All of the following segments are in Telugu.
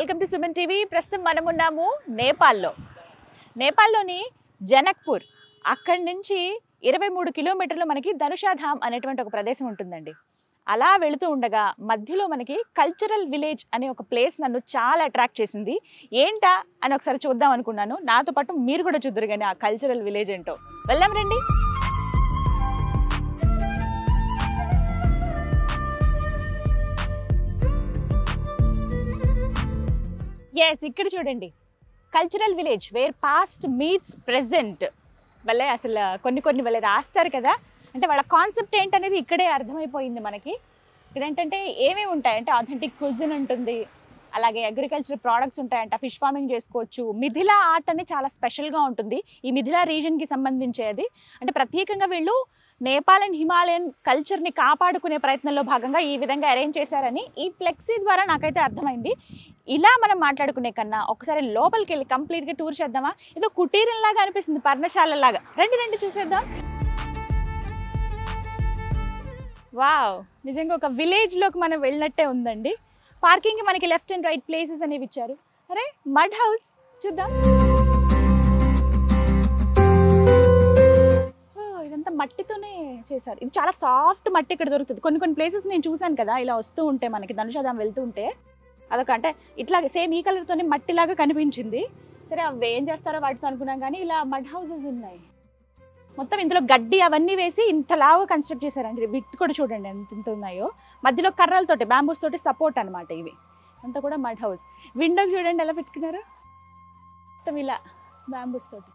Welcome to Suman TV. ప్రస్తుతం మనం ఉన్నాము నేపాల్లోని జనక్పూర్. అక్కడి నుంచి 23 కిలోమీటర్లు మనకి ధనుషాధామ్ అనేటువంటి ఒక ప్రదేశం ఉంటుందండి. అలా వెళుతూ ఉండగా మధ్యలో మనకి కల్చరల్ విలేజ్ అనే ఒక ప్లేస్ నన్ను చాలా అట్రాక్ట్ చేసింది. ఏంటా అని ఒకసారి చూద్దాం అనుకున్నాను. నాతో పాటు మీరు కూడా చూద్దరు కానీ ఆ కల్చరల్ విలేజ్ ఏంటో. వెళ్దాం రండి. ఎస్, ఇక్కడ చూడండి, cultural village where past meets present. వాళ్ళే అసలు కొన్ని వాళ్ళే రాస్తారు కదా, అంటే వాళ్ళ కాన్సెప్ట్ ఏంటనేది ఇక్కడే అర్థమైపోయింది మనకి. ఇక్కడ ఏంటంటే ఏమేమి ఉంటాయంటే ఆథెంటిక్ క్విజిన్ ఉంటుంది, అలాగే అగ్రికల్చర్ ప్రోడక్ట్స్ ఉంటాయంట, ఫిష్ ఫార్మింగ్ చేసుకోవచ్చు. మిథిలా ఆర్ట్ అని చాలా స్పెషల్గా ఉంటుంది ఈ మిథిలా రీజన్కి సంబంధించేది. అంటే ప్రత్యేకంగా వీళ్ళు నేపాల్ అండ్ హిమాలయన్ కల్చర్ని కాపాడుకునే ప్రయత్నంలో భాగంగా ఈ విధంగా అరేంజ్ చేశారని ఈ ఫ్లెక్సీ ద్వారా నాకైతే అర్థమైంది. ఇలా మనం మాట్లాడుకునే కన్నా ఒకసారి లోపలికి వెళ్ళి కంప్లీట్గా టూర్ చేద్దామా? ఏదో కుటీరంలాగా అనిపిస్తుంది, పర్ణశాలలాగా. రండి చూసేద్దాం. వావ్, నిజంగా ఒక విలేజ్లోకి మనం వెళ్ళినట్టే ఉందండి. పార్కింగ్కి మనకి లెఫ్ట్ అండ్ రైట్ ప్లేసెస్ అనేవి ఇచ్చారు. అరే, మడ్ హౌస్ చూద్దాం. ఇదంతా మట్టితోనే చేశారు. ఇది చాలా సాఫ్ట్ మట్టి ఇక్కడ దొరుకుతుంది. కొన్ని ప్లేసెస్ నేను చూశాను కదా, ఇలా వస్తూ ఉంటే మనకి ధనుషాధామ్ వెళ్తూ ఉంటే అదొక అంటే ఇట్లాగే సేమ్ ఈ కలర్తోనే మట్టిలాగా కనిపించింది. సరే, అవి ఏం చేస్తారో వాటితో అనుకున్నాం, కానీ ఇలా మడ్ హౌసెస్ ఉన్నాయి. మొత్తం ఇందులో గడ్డి అవన్నీ వేసి ఇంతలాగా కన్స్ట్రక్ట్ చేశారండి. విత్ కూడా చూడండి ఎంత ఉన్నాయో. మధ్యలో కర్రలతోటి, బ్యాంబూస్ తోటి సపోర్ట్ అనమాట ఇవి. అంతా కూడా మడ్ హౌస్. విండోకి చూడండి ఎలా పెట్టుకున్నారు, మొత్తం ఇలా బ్యాంబూస్ తోటి.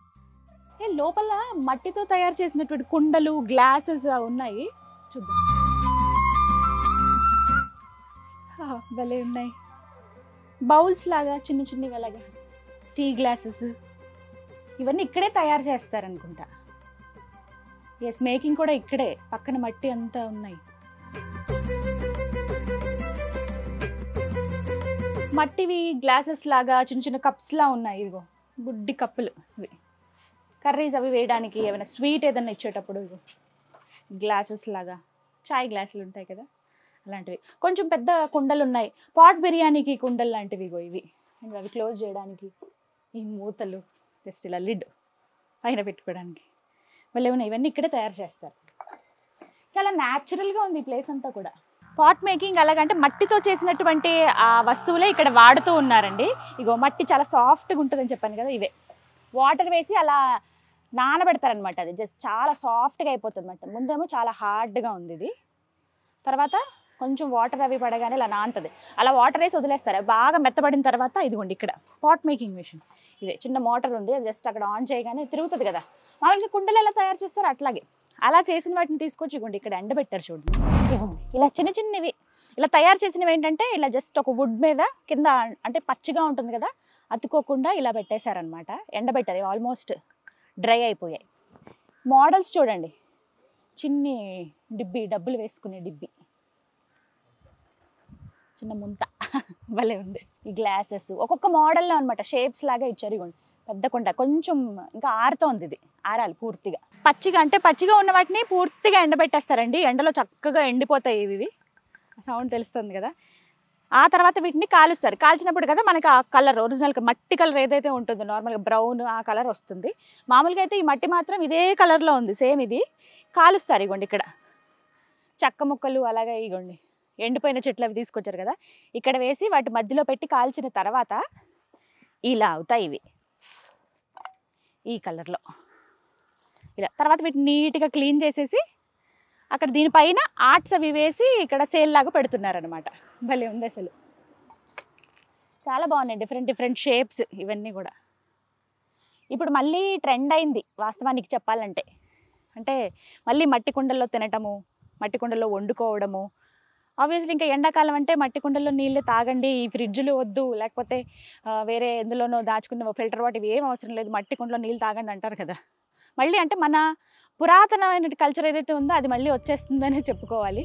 లోపల మట్టితో తయారు చేసినటువంటి కుండలు, గ్లాసెస్ ఉన్నాయి. చూద్దాం. భలే ఉన్నాయి. బౌల్స్ లాగా చిన్నగా అలాగా, టీ గ్లాసెస్, ఇవన్నీ ఇక్కడే తయారు చేస్తారనుకుంటా. ఎస్, మేకింగ్ కూడా ఇక్కడే. పక్కన మట్టి అంతా ఉన్నాయి. మట్టివి గ్లాసెస్ లాగా చిన్న కప్స్ లా ఉన్నాయి. ఇదిగో బుడ్డి కప్పులు, ఇవి కర్రీస్ అవి వేయడానికి, ఏమైనా స్వీట్ ఏదైనా ఇచ్చేటప్పుడు ఇగో గ్లాసెస్ లాగా, చాయ్ గ్లాసులు ఉంటాయి కదా అలాంటివి. కొంచెం పెద్ద కుండలు ఉన్నాయి, పాట్ బిర్యానీకి కుండలు లాంటివి ఇగో ఇవి. అండ్ అవి క్లోజ్ చేయడానికి ఈ మూతలు, జస్ట్ ఇలా లిడ్ పైన పెట్టుకోవడానికి వాళ్ళు ఏమైనా ఇవన్నీ ఇక్కడే తయారు చేస్తారు. చాలా న్యాచురల్గా ఉంది ఈ ప్లేస్ అంతా కూడా. పాట్ మేకింగ్ అలాగంటే మట్టితో చేసినటువంటి ఆ వస్తువులే ఇక్కడ వాడుతూ ఉన్నారండి. ఇగో మట్టి చాలా సాఫ్ట్గా ఉంటుందని చెప్పాను కదా, ఇవే వాటర్ వేసి అలా నానబెడతారనమాట. అది జస్ట్ చాలా సాఫ్ట్గా అయిపోతుంది అన్నమాట. ముందేమో చాలా హార్డ్గా ఉంది ఇది, తర్వాత కొంచెం వాటర్ అవి పడగానే ఇలా నానుతుంది. అలా వాటర్ వేసి వదిలేస్తారు. బాగా మెత్తబడిన తర్వాత ఇదిగోండి ఇక్కడ పాట్ మేకింగ్ మిషన్. ఇదే చిన్న మోటార్ ఉంది, జస్ట్ అక్కడ ఆన్ చేయగానే తిరుగుతుంది కదా. మామూలుగా కుండలు ఎలా తయారు చేస్తారు అట్లాగే అలా చేసిన వాటిని తీసుకొచ్చి ఇవ్వండి ఇక్కడ ఎండబెట్టారు చూడండి. ఇలా చిన్నవి ఇలా తయారు చేసినవి ఏంటంటే ఇలా జస్ట్ ఒక వుడ్ మీద కింద, అంటే పచ్చిగా ఉంటుంది కదా, అతుక్కోకుండా ఇలా పెట్టేశారనమాట. ఎండబెట్టారు, ఆల్మోస్ట్ డ్రై అయిపోయాయి. మోడల్స్ చూడండి, చిన్ని డిబ్బి, డబ్బులు వేసుకునే డిబ్బి, చిన్న ముంత భలే ఉంది. ఈ గ్లాసెస్ ఒక్కొక్క మోడల్లో అనమాట, షేప్స్ లాగా ఇచ్చారు. ఇవ్వండి పెద్ద కుండ, కొంచెం ఇంకా ఆరుతోంది, ఇది ఆరాలి పూర్తిగా. పచ్చిగా ఉన్న వాటిని పూర్తిగా ఎండబెట్టేస్తారండి. ఎండలో చక్కగా ఎండిపోతాయి ఇవి. సౌండ్ తెలుస్తుంది కదా. ఆ తర్వాత వీటిని కాలుస్తారు. కాల్చినప్పుడు కదా మనకి ఆ కలర్, ఒరిజినల్ మట్టి కలర్ ఏదైతే ఉంటుందో నార్మల్గా బ్రౌన్, ఆ కలర్ వస్తుంది. మామూలుగా అయితే ఈ మట్టి మాత్రం ఇదే కలర్లో ఉంది, సేమ్ ఇది. కాలుస్తారు. ఇగోండి ఇక్కడ చెక్క ముక్కలు, అలాగే ఇగోండి ఎండిపోయిన చెట్లు అవి తీసుకొచ్చారు కదా, ఇక్కడ వేసి వాటి మధ్యలో పెట్టి కాల్చిన తర్వాత ఇలా అవుతాయి ఇవి, ఈ కలర్లో ఇలా. తర్వాత వీటిని నీట్గా క్లీన్ చేసేసి అక్కడ దీనిపైన ఆర్ట్స్ అవి వేసి ఇక్కడ సేల్ లాగా పెడుతున్నారనమాట. భలే ఉంది అసలు, చాలా బాగున్నాయి. డిఫరెంట్ షేప్స్ ఇవన్నీ కూడా. ఇప్పుడు మళ్ళీ ట్రెండ్ అయింది వాస్తవానికి చెప్పాలంటే. అంటే మళ్ళీ మట్టి కుండల్లో తినటము, మట్టి కుండల్లో వండుకోవడము. ఆబ్వియస్లీ ఇంకా ఎండాకాలం అంటే మట్టి కుండల్లో నీళ్ళు తాగండి, ఈ ఫ్రిడ్జ్లు వద్దు, లేకపోతే వేరే ఎందులోనో దాచుకున్న ఫిల్టర్ వాటర్ ఏం అవసరం లేదు, మట్టి కుండలో నీళ్ళు తాగండి అంటారు కదా. మళ్ళీ అంటే మన పురాతనమైన కల్చర్ ఏదైతే ఉందో అది మళ్ళీ వచ్చేస్తుందనే చెప్పుకోవాలి.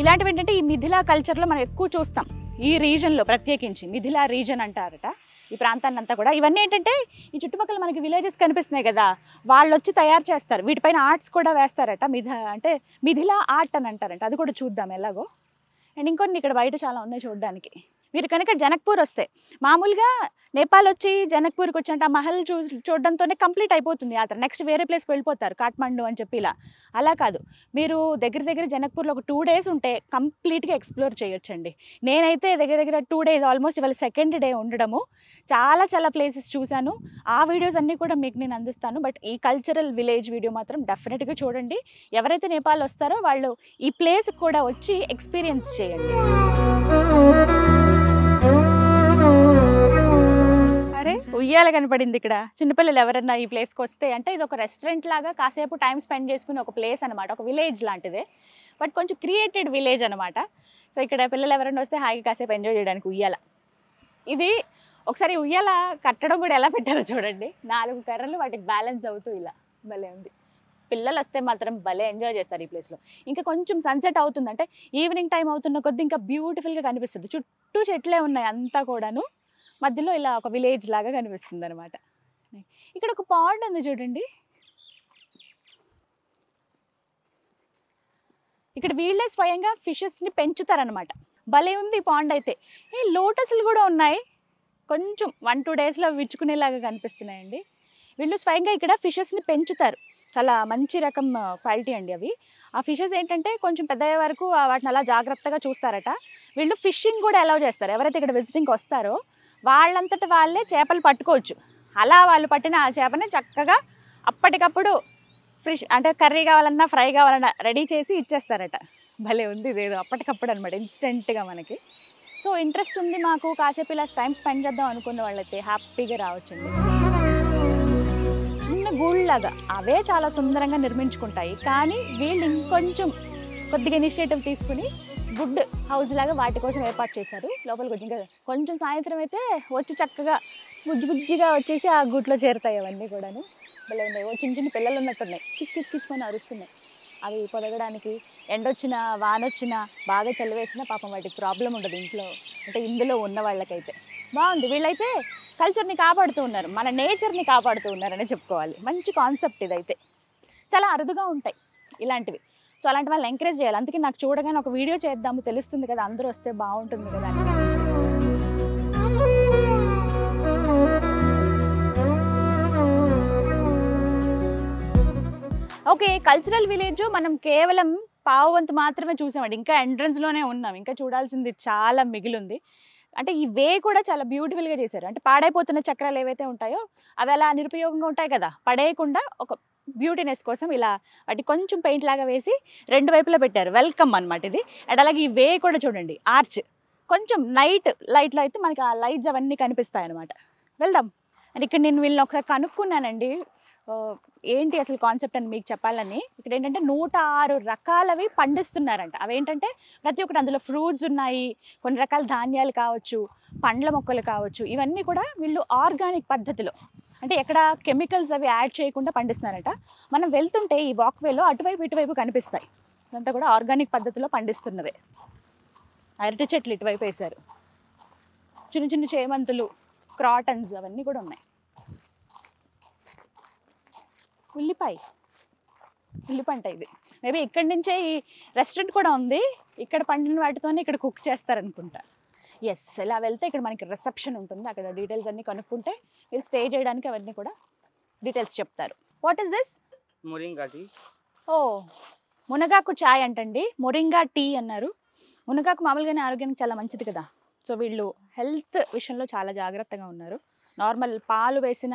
ఇలాంటివి ఏంటంటే ఈ మిథిలా కల్చర్లో మనం ఎక్కువ చూస్తాం. ఈ రీజన్లో ప్రత్యేకించి మిథిలా రీజన్ అంటారట ఈ ప్రాంతాన్ని అంతా కూడా. ఇవన్నీ ఏంటంటే ఈ చుట్టుపక్కల మనకి విలేజెస్ కనిపిస్తున్నాయి కదా, వాళ్ళు వచ్చి తయారు చేస్తారు. వీటిపైన ఆర్ట్స్ కూడా వేస్తారట. అంటే మిథిలా ఆర్ట్ అని అంటారంట. అది కూడా చూద్దాం ఎలాగో. అండ్ ఇంకొన్ని ఇక్కడ బయట చాలా ఉన్నాయి చూడడానికి. మీరు కనుక జనక్పూర్ వస్తే, మామూలుగా నేపాల్ వచ్చి జనక్పూర్కి వచ్చి అంటే ఆ మహల్ చూడడంతోనే కంప్లీట్ అయిపోతుంది యాత్ర. నెక్స్ట్ వేరే ప్లేస్కి వెళ్ళిపోతారు, కాఠ్మండు అని చెప్పి ఇలా. అలా కాదు, మీరు దగ్గర జనక్పూర్లో ఒక 2 days ఉంటే కంప్లీట్గా ఎక్స్ప్లోర్ చేయొచ్చండి. నేనైతే దగ్గర 2 days, ఆల్మోస్ట్ ఇవాళ సెకండ్ డే ఉండడము, చాలా ప్లేసెస్ చూశాను. ఆ వీడియోస్ అన్నీ కూడా మీకు నేను అందిస్తాను. బట్ ఈ కల్చరల్ విలేజ్ వీడియో మాత్రం డెఫినెట్గా చూడండి. ఎవరైతే నేపాల్ వస్తారో వాళ్ళు ఈ ప్లేస్కి కూడా వచ్చి ఎక్స్పీరియన్స్ చేయండి. అరే ఉయ్యాల కనపడింది ఇక్కడ. చిన్నపిల్లలు ఎవరన్నా ఈ ప్లేస్కి వస్తే, అంటే ఇది ఒక రెస్టారెంట్ లాగా కాసేపు టైం స్పెండ్ చేసుకునే ఒక ప్లేస్ అనమాట, ఒక విలేజ్ లాంటిదే, బట్ కొంచెం క్రియేటెడ్ విలేజ్ అనమాట. సో ఇక్కడ పిల్లలు ఎవరైనా వస్తే హాయిగా కాసేపు ఎంజాయ్ చేయడానికి ఉయ్యాల. ఇది ఒకసారి ఉయ్యాల కట్టడం కూడా ఎలా పెట్టారో చూడండి. 4 కర్రలు వాటికి బ్యాలెన్స్ అవుతూ ఇలా భలే ఉంది. పిల్లలు వస్తే మాత్రం భలే ఎంజాయ్ చేస్తారు ఈ ప్లేస్లో. ఇంకా కొంచెం సన్సెట్ అవుతుందంటే, ఈవినింగ్ టైం అవుతున్న కొద్దీ ఇంకా బ్యూటిఫుల్గా కనిపిస్తుంది. చుట్టూ చెట్లే ఉన్నాయి అంతా కూడాను, మధ్యలో ఇలా ఒక విలేజ్ లాగా కనిపిస్తుంది అనమాట. ఇక్కడ ఒక పాండ్ ఉంది చూడండి. ఇక్కడ వీళ్ళే స్వయంగా ఫిషెస్ని పెంచుతారనమాట. భలే ఉంది పాండ్ అయితే. లోటస్లు కూడా ఉన్నాయి, కొంచెం 1-2 daysలో విచ్చుకునేలాగా కనిపిస్తున్నాయండి. వీళ్ళు స్వయంగా ఇక్కడ ఫిషెస్ని పెంచుతారు. చాలా మంచి రకం క్వాలిటీ అండి అవి. ఆ ఫిషెస్ ఏంటంటే కొంచెం పెద్దయ్యే వరకు వాటిని అలా జాగ్రత్తగా చూస్తారట. వీళ్ళు ఫిషింగ్ కూడా అలౌ చేస్తారు. ఎవరైతే ఇక్కడ విజిటింగ్కి వస్తారో వాళ్ళంతట వాళ్ళే చేపలు పట్టుకోవచ్చు. అలా వాళ్ళు పట్టిన ఆ చేపని చక్కగా అప్పటికప్పుడు ఫ్రెష్, అంటే కర్రీ కావాలన్నా ఫ్రై కావాలన్నా రెడీ చేసి ఇచ్చేస్తారట. భలే ఉంది ఇదేదో అప్పటికప్పుడు అనమాట, ఇన్స్టెంట్గా మనకి. సో ఇంట్రెస్ట్ ఉంది మాకు, కాసేపు ఇలా టైం స్పెండ్ చేద్దాం అనుకున్న వాళ్ళైతే హ్యాపీగా రావచ్చండి. చిన్న గూళ్ళలాగా అవే చాలా సుందరంగా నిర్మించుకుంటాయి, కానీ వీళ్ళు ఇంకొంచెం కొద్దిగా ఇనిషియేటివ్ తీసుకుని గుడ్ హౌస్ లాగా వాటి కోసం ఏర్పాటు చేశారు. లోపలికి వచ్చి ఇంకా కొంచెం సాయంత్రం అయితే వచ్చి చక్కగా బుజ్జిగా వచ్చేసి ఆ గుట్లో చేరుతాయి అవన్నీ కూడాను. భలే ఉన్నాయి. చిన్న పిల్లలు ఉన్నట్టున్నాయి, కిచ్చుకొని అరుస్తున్నాయి. అవి పొదగడానికి ఎండొచ్చినా వానొచ్చినా బాగా చలివేసినా పాపం వాటికి ప్రాబ్లం ఉండదు ఇంట్లో, అంటే ఇందులో ఉన్న వాళ్ళకైతే. బాగుంది. వీళ్ళైతే కల్చర్ని కాపాడుతూ ఉన్నారు, మన నేచర్ని కాపాడుతూ ఉన్నారని చెప్పుకోవాలి. మంచి కాన్సెప్ట్ ఇదైతే. చాలా అరుదుగా ఉంటాయి ఇలాంటివి. సో అలాంటి వాళ్ళని ఎంకరేజ్ చేయాలి. అందుకే నాకు చూడగానే ఒక వీడియో చేద్దాము, తెలుస్తుంది కదా, అందరూ వస్తే బాగుంటుంది కదా అని. ఓకే, కల్చరల్ విలేజ్ మనం కేవలం పావువంతు మాత్రమే చూసామండి. ఇంకా ఎంట్రన్స్లోనే ఉన్నాం, ఇంకా చూడాల్సింది చాలా మిగిలింది. అంటే ఈ వే కూడా చాలా బ్యూటిఫుల్గా చేశారు. అంటే పాడైపోతున్న చక్రాలు ఏవైతే ఉంటాయో అవి అలా నిరుపయోగంగా ఉంటాయి కదా, పడేయకుండా ఒక బ్యూటీనెస్ కోసం ఇలా వాటి కొంచెం పెయింట్ లాగా వేసి 2 వైపులా పెట్టారు. వెల్కమ్ అనమాట ఇది. అండ్ అలాగే ఈ వే కూడా చూడండి, ఆర్చ్ కొంచెం నైట్ లైట్లో అయితే మనకి ఆ లైట్స్ అవన్నీ కనిపిస్తాయి అనమాట. వెళ్దాం. అండ్ ఇక్కడ నేను వీళ్ళని ఒకసారి కనుక్కున్నానండి, ఏంటి అసలు కాన్సెప్ట్ అని మీకు చెప్పాలని. ఇక్కడ ఏంటంటే 106 రకాలవి పండిస్తున్నారంట. అవేంటంటే ప్రతి ఒక్కటి, అందులో ఫ్రూట్స్ ఉన్నాయి, కొన్ని రకాల ధాన్యాలు కావచ్చు, పండ్ల మొక్కలు కావచ్చు, ఇవన్నీ కూడా వీళ్ళు ఆర్గానిక్ పద్ధతిలో, అంటే ఎక్కడ కెమికల్స్ అవి యాడ్ చేయకుండా పండిస్తున్నారట. మనం వెళ్తుంటే ఈ వాక్వేలో అటువైపు ఇటువైపు కనిపిస్తాయి, ఇదంతా కూడా ఆర్గానిక్ పద్ధతిలో పండిస్తున్నవే. అరటి చెట్లు ఇటువైపు వేశారు, చిన్న చేమంతులు, క్రాటన్స్ అవన్నీ కూడా ఉన్నాయి. ఉల్లిపంట ఇది. మేబీ ఇక్కడి నుంచే ఈ రెస్టారెంట్ కూడా ఉంది, ఇక్కడ పండిన వాటితోనే ఇక్కడ కుక్ చేస్తారనుకుంటా. ఎస్, ఇలా వెళ్తే ఇక్కడ మనకి రిసెప్షన్ ఉంటుంది, అక్కడ డీటెయిల్స్ అన్నీ కనుక్కుంటే మీరు స్టే చేయడానికి అవన్నీ కూడా డీటెయిల్స్ చెప్తారు. What is this? Moringa tea. ఓ, మునగాకు చాయ్ అంటండి, మొరింగా టీ అన్నారు. మునగాకు మామూలుగానే ఆరోగ్యానికి చాలా మంచిది కదా, సో వీళ్ళు హెల్త్ విషయంలో చాలా జాగ్రత్తగా ఉన్నారు. నార్మల్ పాలు వేసిన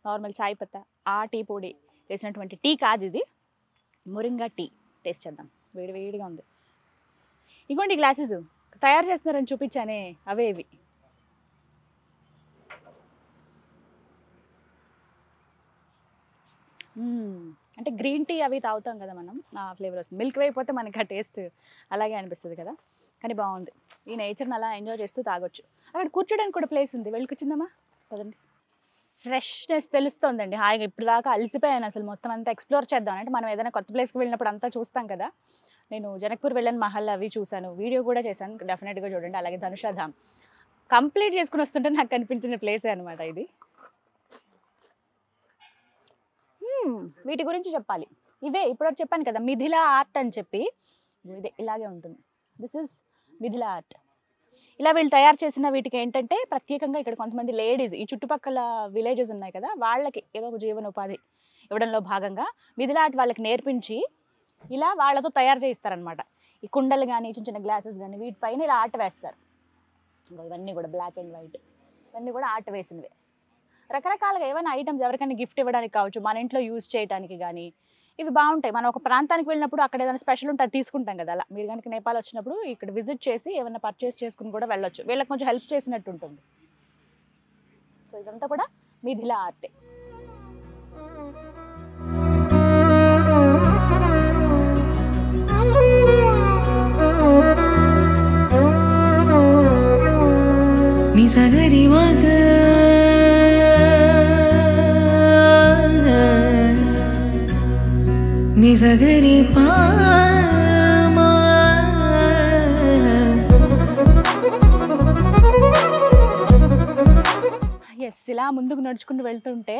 నార్మల్ చాయ్ పత్తా, ఆ టీ పొడి వేసినటువంటి టీ కాదు ఇది, మొరింగా టీ. టేస్ట్ చేద్దాం, వేడిగా ఉంది. ఇగోండి గ్లాసెస్ తయారు చేస్తున్నారని చూపించానే, అవే ఇవి. అంటే గ్రీన్ టీ అవి తాగుతాం కదా మనం, ఆ ఫ్లేవర్ వస్తుంది. మిల్క్ అయిపోతే మనకి ఆ టేస్ట్ అలాగే అనిపిస్తుంది కదా, కానీ బాగుంది. ఈ నేచర్ని అలా ఎంజాయ్ చేస్తూ తాగొచ్చు. అక్కడ కూర్చోడానికి కూడా ప్లేస్ ఉంది, వెళ్ళి కూర్చుందామా? పదండి. ఫ్రెష్నెస్ తెలుస్తుందండి హాయిగా. ఇప్పుడు దాకా అలసిపోయాను అసలు, మొత్తం అంతా ఎక్స్ప్లోర్ చేద్దాం. అంటే మనం ఏదైనా కొత్త ప్లేస్కి వెళ్ళినప్పుడు అంతా చూస్తాం కదా. నేను జనక్పూర్ వెళ్ళాను, మహల్ అవి చూశాను, వీడియో కూడా చేశాను, డెఫినెట్గా చూడండి. అలాగే ధనుషాధామ్ కంప్లీట్ చేసుకుని వస్తుంటే నాకు కనిపించిన ప్లేసే అనమాట ఇది. వీటి గురించి చెప్పాలి. ఇవే ఇప్పుడు చెప్పాను కదా, మిథిలా ఆర్ట్ అని చెప్పి, ఇదే ఇలాగే ఉంటుంది. This is Mithila art. ఇలా వీళ్ళు తయారు చేసిన వీటికి ఏంటంటే ప్రత్యేకంగా ఇక్కడ కొంతమంది లేడీస్ ఈ చుట్టుపక్కల విలేజెస్ ఉన్నాయి కదా, వాళ్ళకి ఏదో ఒక జీవనోపాధి ఇవ్వడంలో భాగంగా మిథిలా ఆర్ట్ వాళ్ళకి నేర్పించి ఇలా వాళ్ళతో తయారు చేయిస్తారనమాట. ఈ కుండలు కానీ చిన్న చిన్న గ్లాసెస్ కానీ వీటిపైన ఇలా ఆర్ట్ వేస్తారు. ఇవన్నీ కూడా బ్లాక్ అండ్ వైట్, ఇవన్నీ కూడా ఆర్ట్ వేసినవే. రకరకాలుగా ఏమైనా ఐటమ్స్ ఎవరికైనా గిఫ్ట్ ఇవ్వడానికి కావచ్చు, మన ఇంట్లో యూజ్ చేయడానికి కానీ ఇవి బాగుంటాయి. మనం ఒక ప్రాంతానికి వెళ్ళినప్పుడు అక్కడ ఏదైనా స్పెషల్ ఉంటే అది తీసుకుంటాం కదా. అలా మీరు కనుక నేపాల్ వచ్చినప్పుడు ఇక్కడ విజిట్ చేసి ఏమైనా పర్చేస్ చేసుకుని కూడా వెళ్ళొచ్చు. వీళ్ళకి కొంచెం హెల్ప్ చేసినట్టు ఉంటుంది. సో ఇదంతా కూడా మిథిలా ఆర్టే. నిసగరి మగ నిసగరి పామా. ఎస్, ఇలా ముందుకు నడుచుకుంటూ వెళ్తుంటే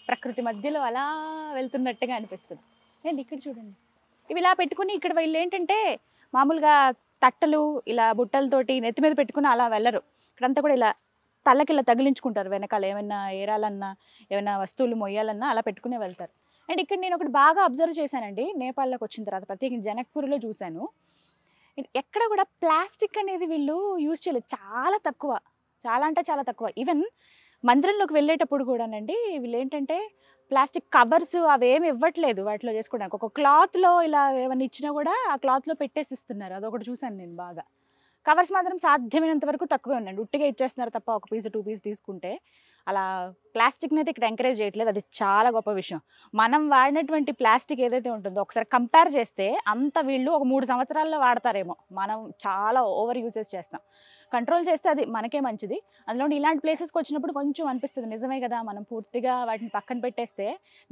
ప్రకృతి మధ్యలో అలా వెళ్తున్నట్టుగా అనిపిస్తుంది. నేను ఇక్కడ చూడండి, ఇవి ఇలా పెట్టుకుని ఇక్కడ వీళ్ళు ఏంటంటే మామూలుగా తట్టలు ఇలా బుట్టలతోటి నెత్తి మీద పెట్టుకుని అలా వెళ్ళరు. ఇక్కడంతా కూడా ఇలా తలకి ఇలా తగిలించుకుంటారు. వెనకాల ఏమైనా ఏరాలన్నా ఏమైనా వస్తువులు మొయ్యాలన్నా అలా పెట్టుకునే వెళ్తారు. అండ్ ఇక్కడ నేను ఒకటి బాగా అబ్జర్వ్ చేశానండి, నేపాల్లోకి వచ్చిన తర్వాత ప్రత్యేకించి జనక్పూర్లో చూశాను. ఎక్కడ కూడా ప్లాస్టిక్ అనేది వీళ్ళు యూజ్ చేయలేదు, చాలా తక్కువ, చాలా అంటే చాలా తక్కువ. ఈవెన్ మందిరంలోకి వెళ్ళేటప్పుడు కూడానండి వీళ్ళు ఏంటంటే ప్లాస్టిక్ కవర్స్ అవేమి ఇవ్వట్లేదు వాటిలో చేసుకోవడానికి. ఒక క్లాత్లో ఇలా ఏమైనా ఇచ్చినా కూడా ఆ క్లాత్లో పెట్టేసి ఇస్తున్నారు. అదొకటి చూశాను నేను బాగా. కవర్స్ మాత్రం సాధ్యమైనంత వరకు తక్కువే ఉన్నాయండి, ఉట్టిగా ఇచ్చేస్తున్నారు తప్ప ఒక పీస్ 2 పీస్ తీసుకుంటే. అలా ప్లాస్టిక్ని అయితే ఇక్కడ ఎంకరేజ్ చేయట్లేదు, అది చాలా గొప్ప విషయం. మనం వాడినటువంటి ప్లాస్టిక్ ఏదైతే ఉంటుందో ఒకసారి కంపేర్ చేస్తే అంత వీళ్ళు ఒక 3 సంవత్సరాల్లో వాడతారేమో, మనం చాలా ఓవర్ యూసేజ్ చేస్తాం. కంట్రోల్ చేస్తే అది మనకే మంచిది. అందులో ఇలాంటి ప్లేసెస్కి వచ్చినప్పుడు కొంచెం అనిపిస్తుంది నిజమే కదా, మనం పూర్తిగా వాటిని పక్కన పెట్టేస్తే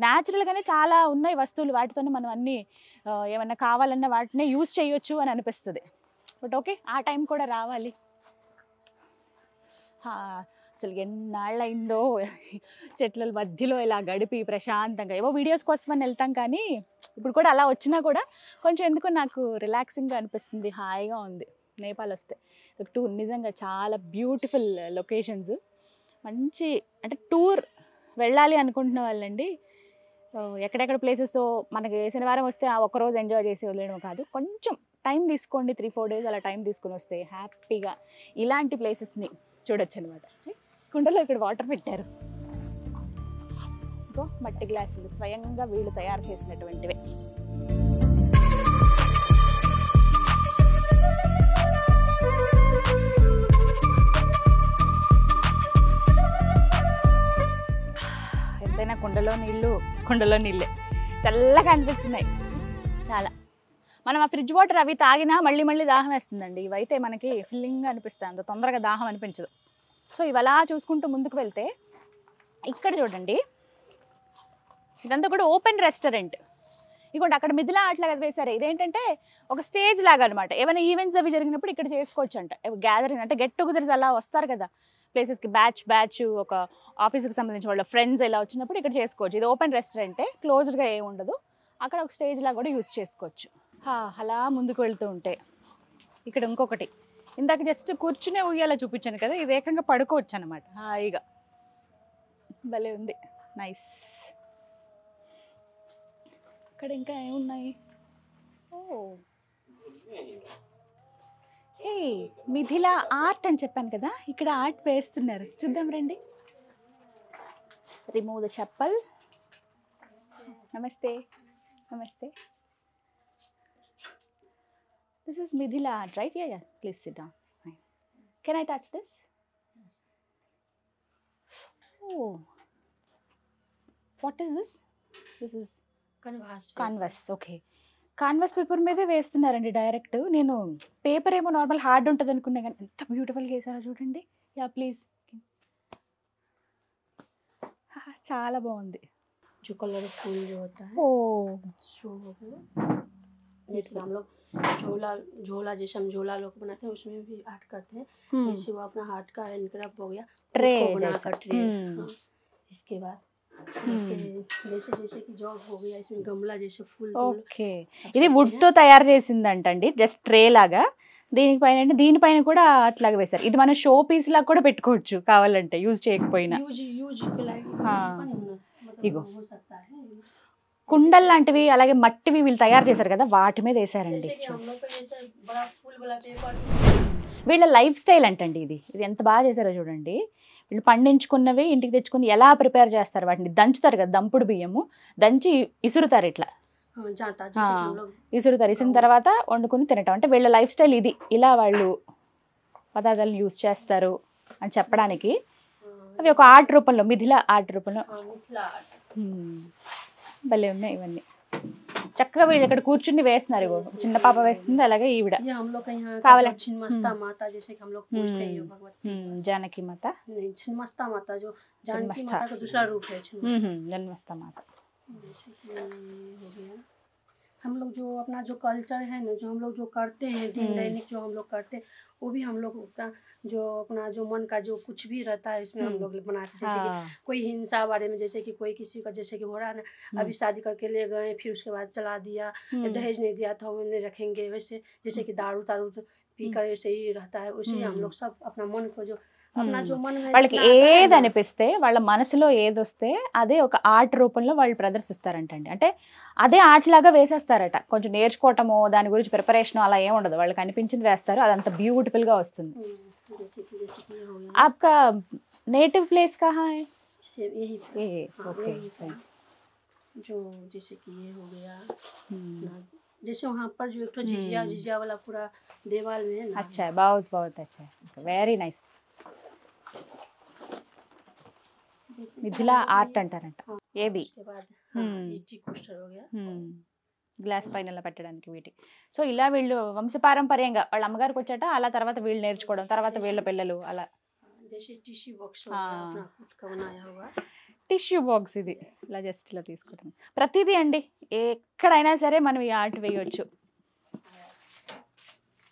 న్యాచురల్గానే చాలా ఉన్నాయి వస్తువులు, వాటితోనే మనం అన్నీ ఏమన్నా కావాలన్నా వాటినే యూజ్ చేయొచ్చు అని అనిపిస్తుంది. బట్ ఓకే, ఆ టైం కూడా రావాలి. అసలు ఎన్నాళ్ళైందో చెట్ల మధ్యలో ఇలా గడిపి ప్రశాంతంగా ఏవో వీడియోస్ కోసమని వెళ్తాం, కానీ ఇప్పుడు కూడా అలా వచ్చినా కూడా కొంచెం ఎందుకో నాకు రిలాక్సింగ్గా అనిపిస్తుంది, హాయిగా ఉంది నేపాల్ వస్తే. టూర్ నిజంగా చాలా బ్యూటిఫుల్ లొకేషన్స్. మంచి అంటే టూర్ వెళ్ళాలి అనుకుంటున్న వాళ్ళండి, ఎక్కడెక్కడ ప్లేసెస్ మనకి శనివారం వస్తే ఆ ఒక్కరోజు ఎంజాయ్ చేసి వదిలేయడం కాదు, కొంచెం టైం తీసుకోండి, 3-4 days అలా టైం తీసుకొని వస్తే హ్యాపీగా ఇలాంటి ప్లేసెస్ని చూడొచ్చు అనమాట. కుండలో ఇక్కడ వాటర్ పెట్టారు, ఇంకో మట్టి గ్లాసులు స్వయంగా వీళ్ళు తయారు చేసినటువంటివే. ఎంతైనా కుండలో నీళ్ళే చల్లగా అనిపిస్తున్నాయి చాలా. మనం ఆ ఫ్రిడ్జ్ వాటర్ అవి తాగినా మళ్ళీ మళ్ళీ దాహం వేస్తుందండి, ఇవైతే మనకి ఫిల్లింగ్గా అనిపిస్తాయి, అంత తొందరగా దాహం అనిపించదు. సో ఇవి అలా చూసుకుంటూ ముందుకు వెళ్తే ఇక్కడ చూడండి, ఇదంతా కూడా ఓపెన్ రెస్టారెంట్. ఇదిగోండి అక్కడ మిథిలా ఆర్ట్ లాగా వేశారు, ఇదేంటంటే ఒక స్టేజ్ లాగా అనమాట. ఏమైనా ఈవెంట్స్ అవి జరిగినప్పుడు ఇక్కడ చేసుకోవచ్చు అంట, గ్యాదరింగ్ అంటే గెట్ టుగెదర్స్ అలా వస్తారు కదా ప్లేసెస్కి, బ్యాచ్ ఒక ఆఫీస్కి సంబంధించిన వాళ్ళ ఫ్రెండ్స్ ఇలా వచ్చినప్పుడు ఇక్కడ చేసుకోవచ్చు. ఇది ఓపెన్ రెస్టారెంటే, క్లోజ్డ్గా ఏమి ఉండదు. అక్కడ ఒక స్టేజ్ లాగా కూడా యూజ్ చేసుకోవచ్చు. అలా ముందుకు వెళ్తూ ఉంటే ఇక్కడ ఇంకొకటి, ఇందాక జస్ట్ కూర్చునే ఉయ్యాల చూపించాను కదా, ఇది ఏకంగా పడుకోవచ్చు అనమాట హాయిగా, భలే ఉంది, నైస్. ఇక్కడ ఇంకా ఏమున్నాయి, ఏ మిథిలా ఆర్ట్ అని చెప్పాను కదా, ఇక్కడ ఆర్ట్ వేస్తున్నారు, చూద్దాం రండి. Remove the chappal. నమస్తే నమస్తే. This is Midhila art, right? Yeah. Please sit down. Fine. Can I touch this? Yes. Oh. What is this? This is canvas. Okay. Canvas paper మీదే వేస్తున్నారండి డైరెక్ట్. నేను పేపర్ ఏమో నార్మల్ హార్డ్ ఉంటుంది అనుకున్నా, కానీ ఎంత బ్యూటిఫుల్గా వేసారో చూడండి. Yeah please. చాలా బాగుంది. जो कलर फूल जो होता है ओ शो जैसे हम लोग झोला जैसे हम झोला लोग बनाते हैं उसमें भी आर्ट करते हैं, जैसे वो अपना हार्ट का हैंडक्राफ्ट हो गया, ट्रे बनाकर ट्रे। इसके बाद जैसे जैसे कि जॉब हो गया, इसमें गमला जैसे फूल। ఓకే, ఇది వుడ్ తో తయారు చేసిందంటండి, జస్ట్ ట్రే లాగా. దీనిపైన కూడా అట్లాగే వేశారు. ఇది మన షో పీస్ లాగా కూడా పెట్టుకోవచ్చు కావాలంటే, యూజ్ చేయకపోయినా. ఇగో కుండల్ లాంటివి అలాగే మట్టివి వీళ్ళు తయారు చేశారు కదా, వాటి మీద వేసారండి. వీళ్ళ లైఫ్ స్టైల్ అంటండి ఇది ఎంత బాగా చేశారో చూడండి. వీళ్ళు పండించుకున్నవి ఇంటికి తెచ్చుకుని ఎలా ప్రిపేర్ చేస్తారు, వాటిని దంచుతారు కదా, దంపుడు బియ్యము దంచి ఇసురుతారు, ఇట్లా ఇసురుతారు. ఇసిన తర్వాత వండుకుని తినటం. అంటే వీళ్ళ లైఫ్ స్టైల్ ఇది, ఇలా వాళ్ళు పదార్థాలను యూజ్ చేస్తారు అని చెప్పడానికి. అవి ఒక ఆర్ట్ రూపంలో, మిథిలా ఆర్ట్ రూపంలో భలే ఉన్నాయి ఇవన్నీ. చక్కగా వీళ్ళు ఇక్కడ కూర్చుని వేస్తున్నారు. ఇగో చిన్న పాప వేస్తుంది, అలాగే ఈవిడ కావాలంటే జానకి మాత, छिन्नमस्ता माता जो जानकी छिन्नमस्ता। माता का दूसरा रूप है छिन्नमस्ता। జన్మస్థ మాత. जैसे कि ये हो गया, हम लोग जो अपना जो कल्चर है ना, जो हम लोग जो करते हैं दिन दैनिक जो हम लोग करते हैं, वो भी हम लोग का जो अपना जो मन का जो कुछ भी रहता है इसमें हम लोग बनाते हैं। जैसे कि कोई हिंसा बारे में, जैसे कि कोई किसी का जैसे कि हो रहा है ना, अभी शादी करके ले गए फिर उसके बाद चला दिया, दहेज नहीं दिया था वो नहीं रखेंगे, वैसे जैसे कि दारू तारू पी कर ऐसे ही रहता है, वैसे ही हम लोग सब अपना मन को जो अपना जो मन में వాళ్ళకి ఏది అనిపిస్తే, వాళ్ళ మనసులో ఏదొస్తే అదే ఒక ఆర్ట్ రూపంలో వాళ్ళు ప్రదర్శిస్తారంటండి. అంటే అదే ఆర్ట్ లాగా వేసేస్తారట. కొంచెం నేర్చుకోవటమో దాని గురించి ప్రిపరేషన్ అలా ఏం ఉండదు, వాళ్ళకి అనిపించింది వేస్తారు, అదంతా బ్యూటిఫుల్ గా వస్తుంది. जैसे कि ये हो गया, आपका नेटिव प्लेस कहाँ है? यही ओके, जो जैसे कि ये हो गया ना, जैसे वहाँ पर जो एक तो झिझिया वाला पूरा दीवार में है ना। अच्छा है, बहुत बहुत अच्छा है, वेरी नाइस. మిథిలా ఆర్ట్ అంటారంట. ఏబి उसके बाद ये टी कोस्टर हो गया, గ్లాస్ పైన ఇలా పెట్టడానికి వీటి. సో ఇలా వీళ్ళు వంశపారంపర్యంగా వాళ్ళ అమ్మగారికి వచ్చాట, అలా తర్వాత వీళ్ళు నేర్చుకోవడం, తర్వాత వీళ్ళ పిల్లలు అలా. जैसे टिश्यू बॉक्स हो गया, अपना खुद का बनाया हुआ టిష్యూ బాక్స్ ఇది ఇలా జస్ట్ ఇలా తీసుకుంటాం. ప్రతిదీ అండి ఎక్కడైనా సరే మనం ఈ ఆర్ట్ వేయవచ్చు.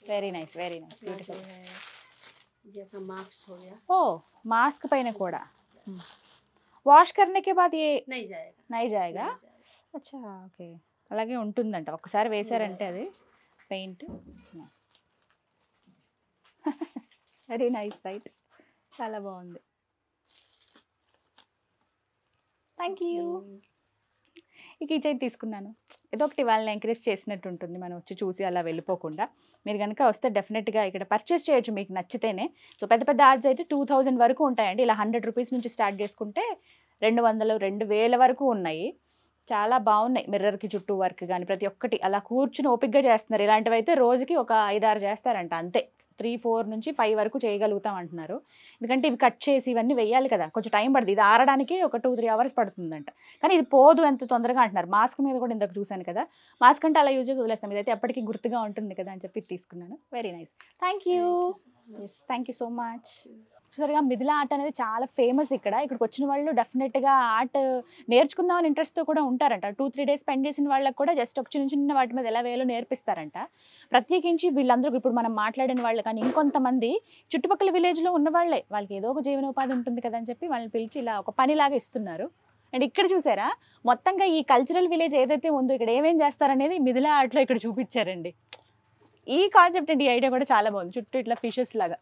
Very nice, very nice, beautiful. ये अपना मास्क हो गया, ఓ మాస్క్ పైన కూడా వాష్ करने के बाद ये नहीं जाएगा, नहीं जाएगा. అచ్చా, ఓకే, అలాగే ఉంటుందంట. ఒకసారి వేసారంటే అది పెయింట్. వెరీ నైస్, రైట్, చాలా బాగుంది. Thank you. ఈ కిచెన్ తీసుకున్నాను, ఏదో ఒకటి వాళ్ళని ఎంకరేజ్ చేసినట్టు ఉంటుంది, మనం వచ్చి చూసి అలా వెళ్ళిపోకుండా. మీరు కనుక వస్తే డెఫినెట్గా ఇక్కడ పర్చేస్ చేయొచ్చు మీకు నచ్చితేనే. సో పెద్ద పెద్ద ఆర్ట్స్ అయితే 2000 వరకు ఉంటాయండి. ఇలా 100 రూపీస్ నుంచి స్టార్ట్ చేసుకుంటే 200, 2000 వరకు ఉన్నాయి. చాలా బాగున్నాయి. మిర్రర్కి చుట్టూ వర్క్ కానీ ప్రతి ఒక్కటి అలా కూర్చుని ఓపిక్గా చేస్తున్నారు. ఇలాంటివి అయితే రోజుకి ఒక 5-6 చేస్తారంట, అంతే. 3-4 నుంచి 5 వరకు చేయగలుగుతాం అంటున్నారు. ఎందుకంటే ఇవి కట్ చేసి ఇవన్నీ వేయాలి కదా, కొంచెం టైం పడుతుంది. ఇది ఆరడానికి ఒక 2-3 అవర్స్ పడుతుందంట. కానీ ఇది పోదు ఎంత తొందరగా అంటున్నారు. మాస్క్ మీద కూడా ఇందాక చూశాను కదా, మాస్క్ అంటే అలా యూజ్ చేసి వదిలేస్తాం, ఇదైతే ఎప్పటికీ గుర్తుగా ఉంటుంది కదా అని చెప్పి తీసుకున్నాను. Very nice, thank you. Yes, thank you so much. చూసారుగా, మిథిలా ఆర్ట్ అనేది చాలా ఫేమస్ ఇక్కడ. ఇక్కడికి వచ్చిన వాళ్ళు డెఫినెట్గా ఆర్ట్ నేర్చుకుందామని ఇంట్రెస్ట్తో కూడా ఉంటారంట. 2-3 డేస్ స్పెండ్ చేసిన వాళ్ళకి కూడా జస్ట్ ఒక చిన్న చిన్న వాటి మీద ఎలా వేయాలో నేర్పిస్తారంట. ప్రత్యేకించి వీళ్ళందరూ ఇప్పుడు మనం మాట్లాడిన వాళ్ళు కానీ ఇంకొంతమంది చుట్టుపక్కల విలేజ్లో ఉన్న వాళ్ళే, వాళ్ళకి ఏదో ఒక జీవనోపాధి ఉంటుంది కదా అని చెప్పి వాళ్ళని పిలిచి ఇలా ఒక పనిలాగా ఇస్తున్నారు. అండ్ ఇక్కడ చూసారా, మొత్తంగా ఈ కల్చరల్ విలేజ్ ఏదైతే ఉందో ఇక్కడ ఏమేం చేస్తారనేది మిథిలా ఆర్ట్లో ఇక్కడ చూపించారండి. ఈ కాన్సెప్ట్ అండి, ఈ ఐడియా కూడా చాలా బాగుంది. చుట్టూ ఇట్లా ఫిషెస్ లాగా,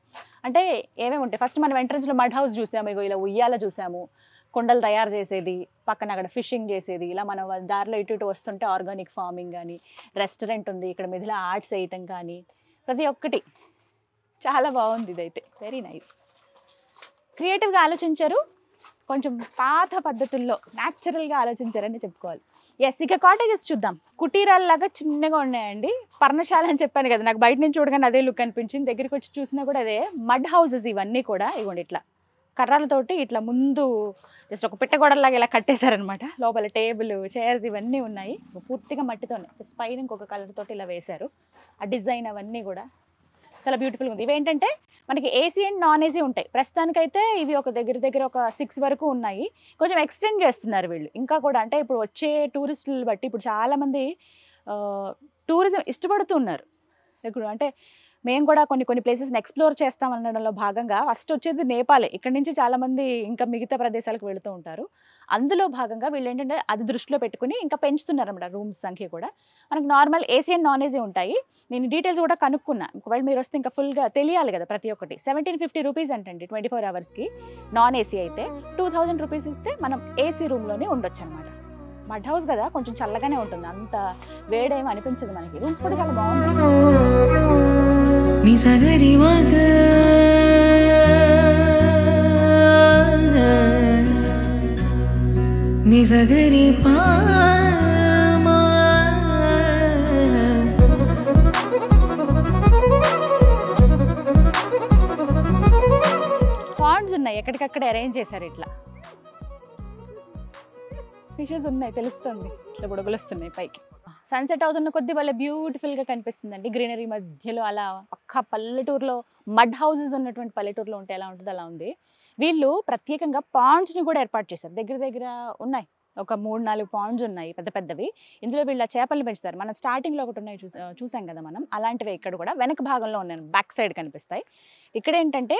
అంటే ఏమేమి ఉంటాయి. ఫస్ట్ మనం ఎంట్రన్స్లో మడ్ హౌస్ చూసాము, ఇగో ఇలా ఉయ్యాల చూసాము, కొండలు తయారు చేసేది, పక్కన అక్కడ ఫిషింగ్ చేసేది, ఇలా మనం దారిలో ఇటు వస్తుంటే ఆర్గానిక్ ఫార్మింగ్ కానీ, రెస్టారెంట్ ఉంది ఇక్కడ, మిథిలా ఆర్ట్స్ వేయటం కానీ, ప్రతి ఒక్కటి చాలా బాగుంది. ఇదైతే వెరీ నైస్, క్రియేటివ్గా ఆలోచించారు, కొంచెం పాత పద్ధతుల్లో న్యాచురల్గా ఆలోచించారని చెప్పుకోవాలి. ఎస్, ఇక కాటేజెస్ చూద్దాం. కుటీరాల్లాగా చిన్నగా ఉన్నాయండి. పర్ణశాల అని చెప్పాను కదా, నాకు బయట నుంచి చూడగానే అదే లుక్ అనిపించింది. దగ్గరికి వచ్చి చూసినా కూడా అదే. మడ్ హౌసెస్ ఇవన్నీ కూడా ఇవ్వండి, ఇట్లా కర్రలతోటి ఇట్లా ముందు జస్ట్ ఒక పిట్టగోడలాగా ఇలా కట్టేశారనమాట. లోపల టేబుల్, చైర్స్ ఇవన్నీ ఉన్నాయి, పూర్తిగా మట్టితోనే. జస్ట్ పైన ఇంకొక కలర్ తోటి ఇలా వేశారు. ఆ డిజైన్ అవన్నీ కూడా చాలా బ్యూటిఫుల్గా ఉంది. ఇవేంటంటే మనకి ఏసీ అండ్ నాన్ ఏసీ ఉంటాయి. ప్రస్తుతానికైతే ఇవి ఒక దగ్గర ఒక 6 వరకు ఉన్నాయి. కొంచెం ఎక్స్టెండ్ చేస్తున్నారు వీళ్ళు ఇంకా కూడా. అంటే ఇప్పుడు వచ్చే టూరిస్టులు బట్టి ఇప్పుడు చాలామంది టూరిజం ఇష్టపడుతున్నారు. ఇప్పుడు అంటే మేము కూడా కొన్ని ప్లేసెస్ని ఎక్స్ప్లోర్ చేస్తామనడంలో భాగంగా ఫస్ట్ వచ్చేది నేపాలే. ఇక్కడ నుంచి చాలామంది ఇంకా మిగతా ప్రదేశాలకు వెళుతూ ఉంటారు. అందులో భాగంగా వీళ్ళు ఏంటంటే అది దృష్టిలో పెట్టుకుని ఇంకా పెంచుతున్నారన్నమాట రూమ్స్ సంఖ్య కూడా. మనకు normal AC and non AC ఉంటాయి. నేను డీటెయిల్స్ కూడా కనుక్కున్నా. ఒకవేళ మీరు వస్తే ఇంకా ఫుల్గా తెలియాలి కదా ప్రతి ఒక్కటి. 1750 రూపీస్ అంటండి 24 అవర్స్కి. నాన్ ఏసీ అయితే 2000 రూపీస్ ఇస్తే మనం ఏసీ రూమ్లోనే ఉండొచ్చు అనమాట. మడ్ హౌస్ కదా, కొంచెం చల్లగానే ఉంటుంది, అంత వేడేం అనిపించదు మనకి. రూమ్స్ కూడా చాలా బాగుంటాయి. నిసగరి మగ నిసగరి పామా పాండ్స్ ఉన్నాయి, ఎక్కడికక్కడ అరేంజ్ చేశారు. ఇట్లా ఫిషెస్ ఉన్నాయి, తెలుస్తుంది. ఇట్లా బుడగలు వస్తున్నాయి పైకి. సన్సెట్ అవుతున్న కొద్దీ వాళ్ళ బ్యూటిఫుల్గా కనిపిస్తుందండి. గ్రీనరీ మధ్యలో అలా పక్క పల్లెటూరులో మడ్ హౌసెస్ ఉన్నటువంటి పల్లెటూరులో ఉంటే ఎలా ఉంటుందో అలా ఉంది. వీళ్ళు ప్రత్యేకంగా పాండ్స్ని కూడా ఏర్పాటు చేశారు. దగ్గర ఉన్నాయి, ఒక 3-4 పాండ్స్ ఉన్నాయి పెద్ద పెద్దవి. ఇందులో వీళ్ళ చేపలు పెంచుతారు. మనం స్టార్టింగ్లో ఒకటి ఉన్నాయి చూసాం కదా మనం, అలాంటివి ఇక్కడ కూడా వెనక భాగంలో ఉన్నాయి, బ్యాక్ సైడ్ కనిపిస్తాయి. ఇక్కడ ఏంటంటే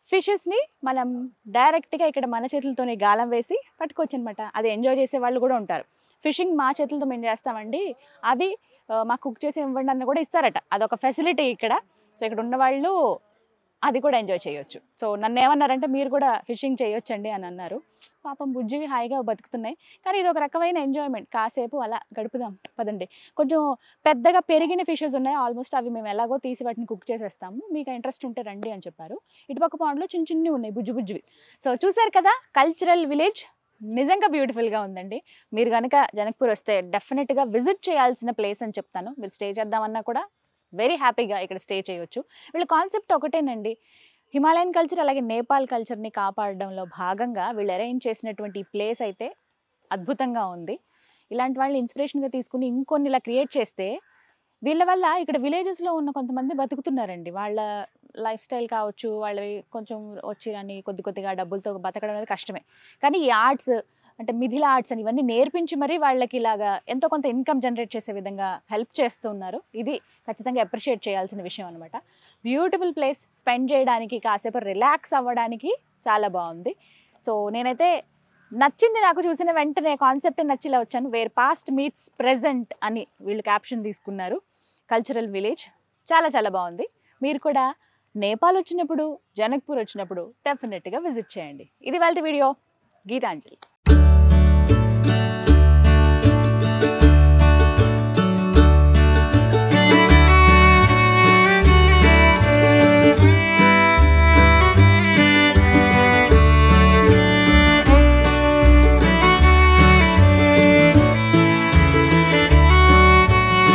ఫిషెస్ని మనం డైరెక్ట్గా ఇక్కడ మన చేతులతోనే గాలం వేసి పట్టుకోవచ్చు అనమాట. అది ఎంజాయ్ చేసే వాళ్ళు కూడా ఉంటారు. ఫిషింగ్ మా చేతులతో మేము చేస్తామండి, అవి మాకు కుక్ చేసి ఇవ్వండి అని కూడా ఇస్తారట. అదొక ఫెసిలిటీ ఇక్కడ. సో ఇక్కడ ఉన్న వాళ్ళు అది కూడా ఎంజాయ్ చేయొచ్చు. సో నన్ను ఏమన్నారంటే మీరు కూడా ఫిషింగ్ చేయొచ్చండి అని అన్నారు. పాపం బుజ్జివి హాయిగా బతుకుతున్నాయి, కానీ ఇది ఒక రకమైన ఎంజాయ్మెంట్. కాసేపు అలా గడుపుదాం పదండి. కొంచెం పెద్దగా పెరిగిన ఫిషెస్ ఉన్నాయి ఆల్మోస్ట్, అవి మేము ఎలాగో తీసి వాటిని కుక్ చేసేస్తాము, మీకు ఇంట్రెస్ట్ ఉంటే రండి అని చెప్పారు. ఇటుపక్క పాండ్లో చిన్నవి ఉన్నాయి బుజ్జివి. సో చూసారు కదా కల్చరల్ విలేజ్, నిజంగా బ్యూటిఫుల్గా ఉందండి. మీరు కనుక జనక్పూర్ వస్తే డెఫినెట్గా విజిట్ చేయాల్సిన ప్లేస్ అని చెప్తాను. మీరు స్టే చేద్దామన్నా కూడా వెరీ హ్యాపీగా ఇక్కడ స్టే చేయొచ్చు. వీళ్ళ కాన్సెప్ట్ ఒకటేనండి, హిమాలయన్ కల్చర్ అలాగే నేపాల్ కల్చర్ని కాపాడడంలో భాగంగా వీళ్ళు అరేంజ్ చేసినటువంటి ప్లేస్ అయితే అద్భుతంగా ఉంది. ఇలాంటి వాళ్ళని ఇన్స్పిరేషన్గా తీసుకుని ఇంకొన్ని ఇలా క్రియేట్ చేస్తే వీళ్ళ వల్ల ఇక్కడ విలేజెస్లో ఉన్న కొంతమంది బతుకుతున్నారండి. వాళ్ళ లైఫ్ స్టైల్ కావచ్చు, వాళ్ళవి కొంచెం వచ్చిరని కొద్దిగా డబ్బులతో బతకడం అనేది కష్టమే. కానీ ఈ ఆర్ట్స్ అంటే మిథిల ఆర్ట్స్ అని ఇవన్నీ నేర్పించి మరీ వాళ్ళకి ఇలాగా ఎంతో కొంత ఇన్కమ్ జనరేట్ చేసే విధంగా హెల్ప్ చేస్తూ ఉన్నారు. ఇది ఖచ్చితంగా అప్రిషియేట్ చేయాల్సిన విషయం అనమాట. బ్యూటిఫుల్ ప్లేస్, స్పెండ్ చేయడానికి, కాసేపు రిలాక్స్ అవ్వడానికి చాలా బాగుంది. సో నేనైతే నచ్చింది, నాకు చూసిన వెంటనే కాన్సెప్ట్ నచ్చిలా వచ్చాను. వేర్ పాస్ట్ మీట్స్ ప్రెజెంట్ అని వీళ్ళు క్యాప్షన్ తీసుకున్నారు. కల్చరల్ విలేజ్ చాలా బాగుంది. మీరు కూడా నేపాల్ వచ్చినప్పుడు, జనక్పూర్ వచ్చినప్పుడు డెఫినెట్గా విజిట్ చేయండి. ఇది వాళ్ళ వీడియో. గీతాంజలి.